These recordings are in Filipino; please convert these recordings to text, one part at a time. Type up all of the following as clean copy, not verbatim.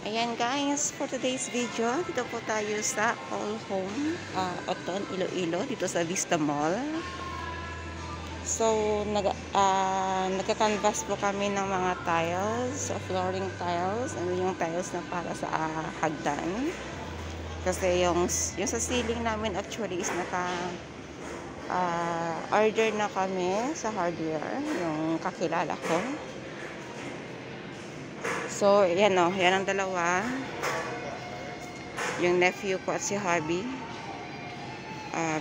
Ayan guys, for today's video, dito po tayo sa All Home, Oton, Iloilo, dito sa Vista Mall. So, nagka-canvas po kami ng mga tiles, flooring tiles, ano yung tiles na para sa hagdan. Kasi yung sa ceiling namin actually is order na kami sa hardware, yung kakilala ko. So, yan o. Yan ang dalawa. Yung nephew ko at si hubby.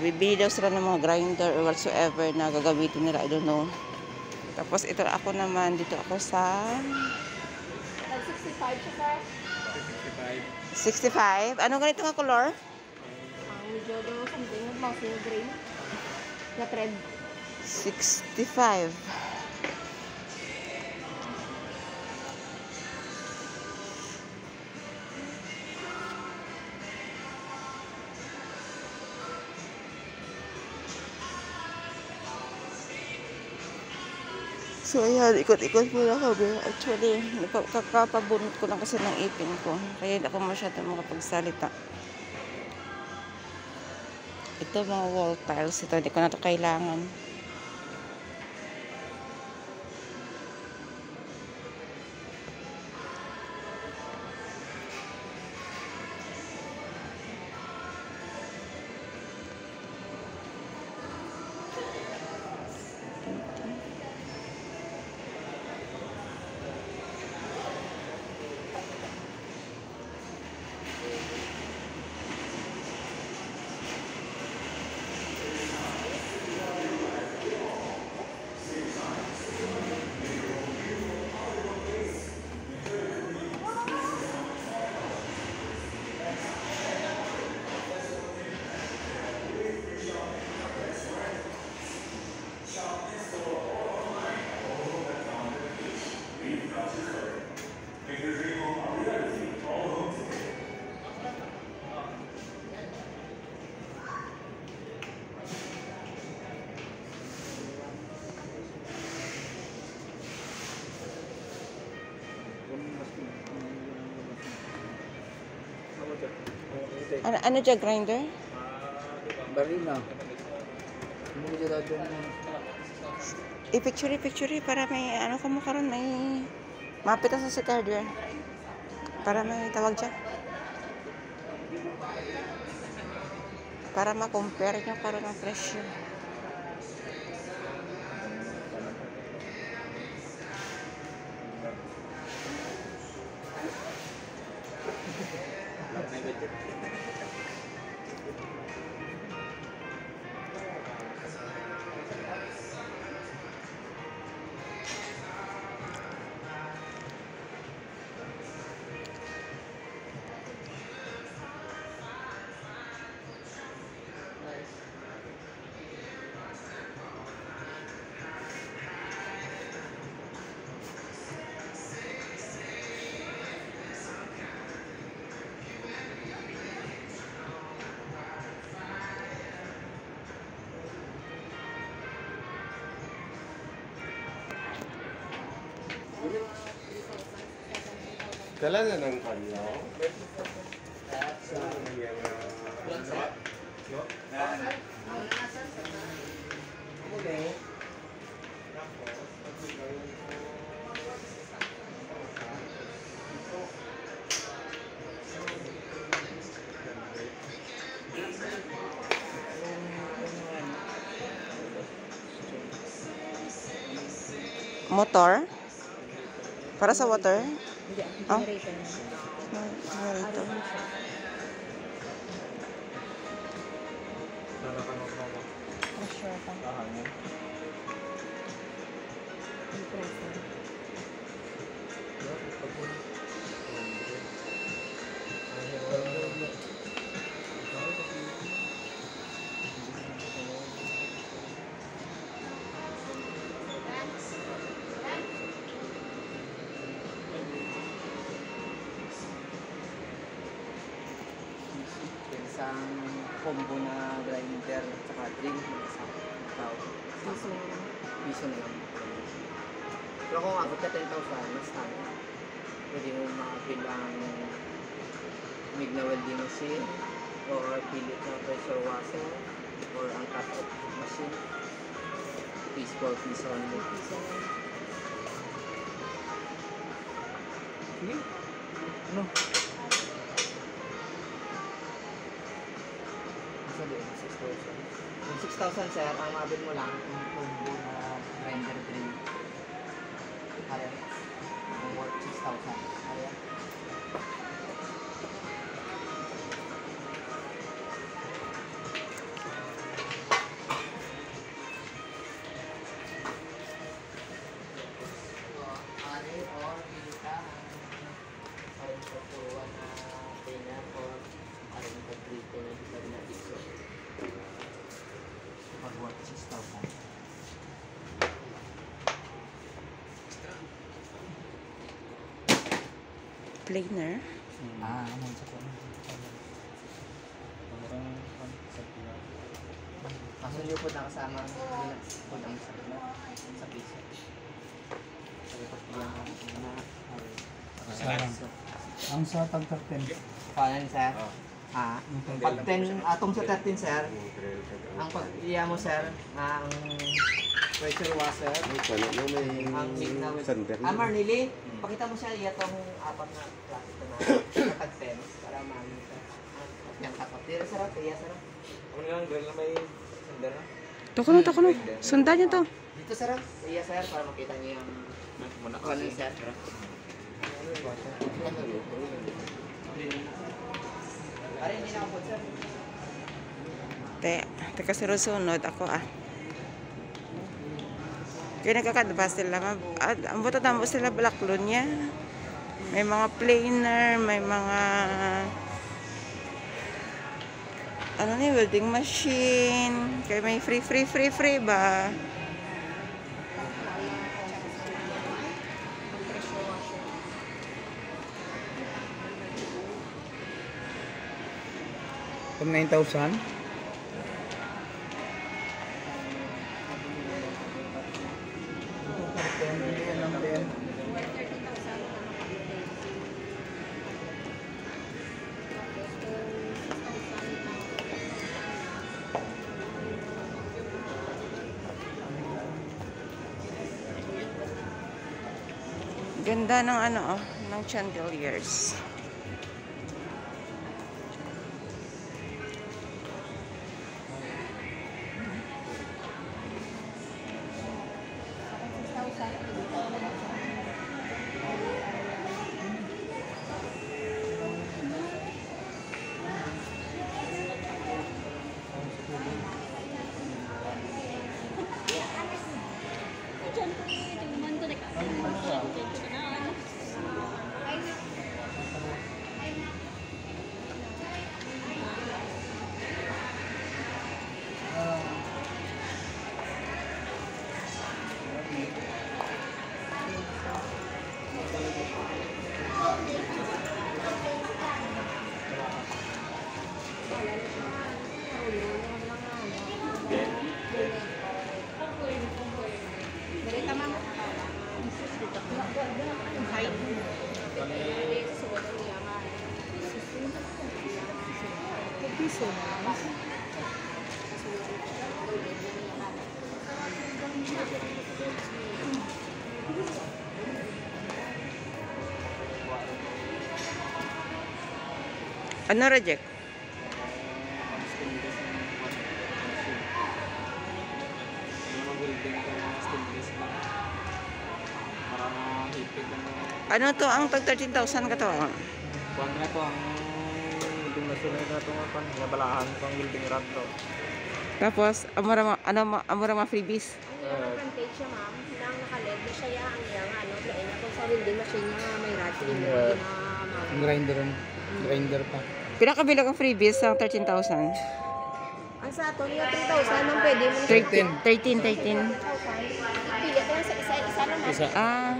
Bibili daw sila ng mga grinder or whatsoever na gagamitin nila. I don't know. Tapos, ito ako naman. Dito ako sa 65 siya, sir. 65. Anong ganito nga color? Medyo daw something. Mousy green. Na thread. 65. So, ayan, ikot-ikot muna kami. Actually, kakapabunot ko lang kasi ng ipin ko. Kaya hindi ako masyadong makapagsalita. Ito, mga wall tiles. Ito, hindi ko na ito kailangan. Ano dyan, grinder? Barina. I-picture para may ano ka mo karon, may mapita sa hardware. Para may tawag dyan. Para ma-compare nyo karon ang presyo. Dala na ng kanyo. Motor? Para sa water? Hindi, Oh. generator. Generator. Pressure pa. Compressor. Isang combo na grinder at saka drill. Isang tao. Piso na lang. Pero kung abot ka 10,000, mas tama. Pwede mo drill ang MIG na welding machine or pilit na pressure washer or ang cut-off machine. Piece for piece only. Sige. Ano? Nasa doon, 6,000. Yung 6,000 sir, ang mabili mo lang yung combo na grinder drill. Kaya, ang worth 6,000. Kaya. Planer. Ano sa ko? Kaso nyo po nakasama po ang sa piso. Ang sa tag 13. Paano sir? Pag 10, atong sa 13 sir, ang pag-iya mo sir, ang pressure washer, ang big na Sander. Marnili, pakita mo siya itong apat na klase na tag 10 para maano siya. Yung takot. Dito sarap, iya sarap. Ano lang, grill na may sander na? Tako na. Sundan niyo to. Dito sarap, iya sir, para makita niyo yung ano sir. Pare, hindi na ako sir. Teka sunod ako Kaya nagkakadbas sila. Ang buto tamo sila balaklon niya. May mga planer, may mga ano ni welding machine. Kaya may free ba? Kung 9,000. Ganda ng ng chandeliers. Ano reject? Ano to ang tag 13,000 ka to? Kuwan na to ang building na sila na itong kan nabalahan pang building rat to. Tapos amura mga freebies. Ang yung advantage siya ma'am, nang naka-LED na siya ang iyang plain na kung sa welding machine niya may rad Ang grinder pa. Pinakabilang ang freebies sa 13,000. Ang sa ato niya 3,000 ang pwede mo 13. 13,000. Pili ko lang sa isa naman.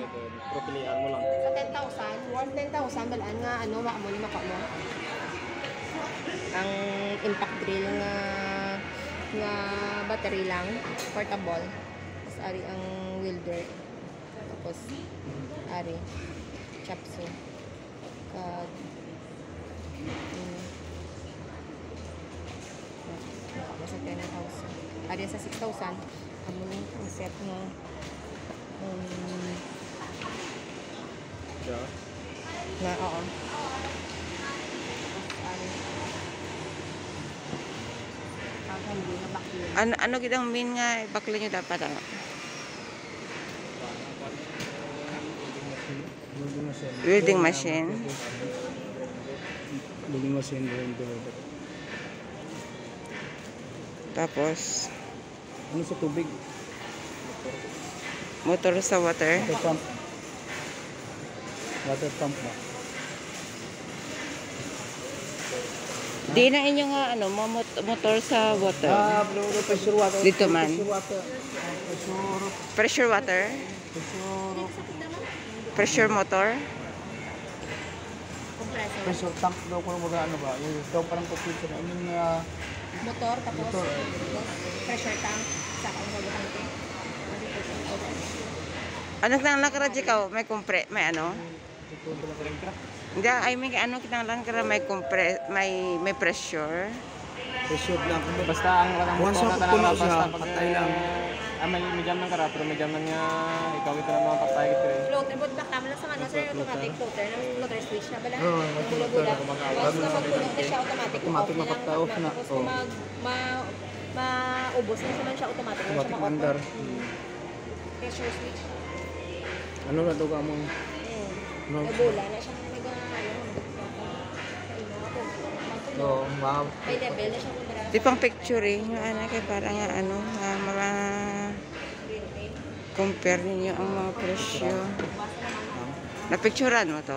Propilian mo lang. Sa 10,000, worth 10,000 balaan nga wak mo ni maka mo. Ang impact drill nga battery lang, portable. Tapos ari ang welder. Tapos ari chapso. niya sa 6,000. Amo ni ang set nga Yeah. na oo. Hindi na bakit. Ano gidang min nga bakla nyo dapat ano? Welding machine. Welding machine, grinder. Tapos Ano sa tubig? motor sa water. Water pump. Water pump ba? Di na inyo nga ano, motor sa water. Pressure water. Dito man. Pressure water. Pressure water. Pressure motor. Compressor. Pressure tank daw kung mga ano ba? Yung daw parang compressor na yung Motor, tapos Motor. pressure tank, saka ang gagawin ko. Ano kitang lang kara ikaw? May ano? Hindi, I mean, ano kitang lang kara may may pressure. pressure lang. Basta ang kanang Once motor na na puno tanang siya, basta pag patay lang. may jam ng kara pero may jam nga ikaw ito na mga patay gitu. Floater, but back naman lang sa ano, sir, automatic floater. Floater switch na bala. Oo, Yung bula-bula. Once na magpuno na siya, automatic Automatic off na lang. makapta-off na. Tapos Oo. kung maubos na naman siya, automatic na siya Automatic ma-auto. mandar. Pressure switch. Ano na daw ka mo? No. May bula na siya No, wow. may level na siya kung Di pang picture eh. Yung ano kay para nga ano, mga compare ninyo ang mga presyo. Napicturean mo to?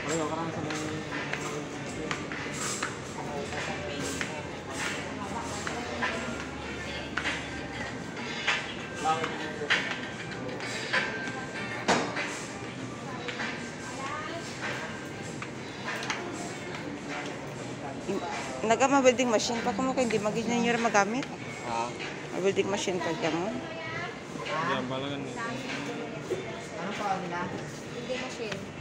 Ano karang sa may Nagama-welding machine pa kamo kay hindi magiging ninyo rin magamit. Welding machine pa kamo. jam balangan ni. Ano pa nila? hindi machine.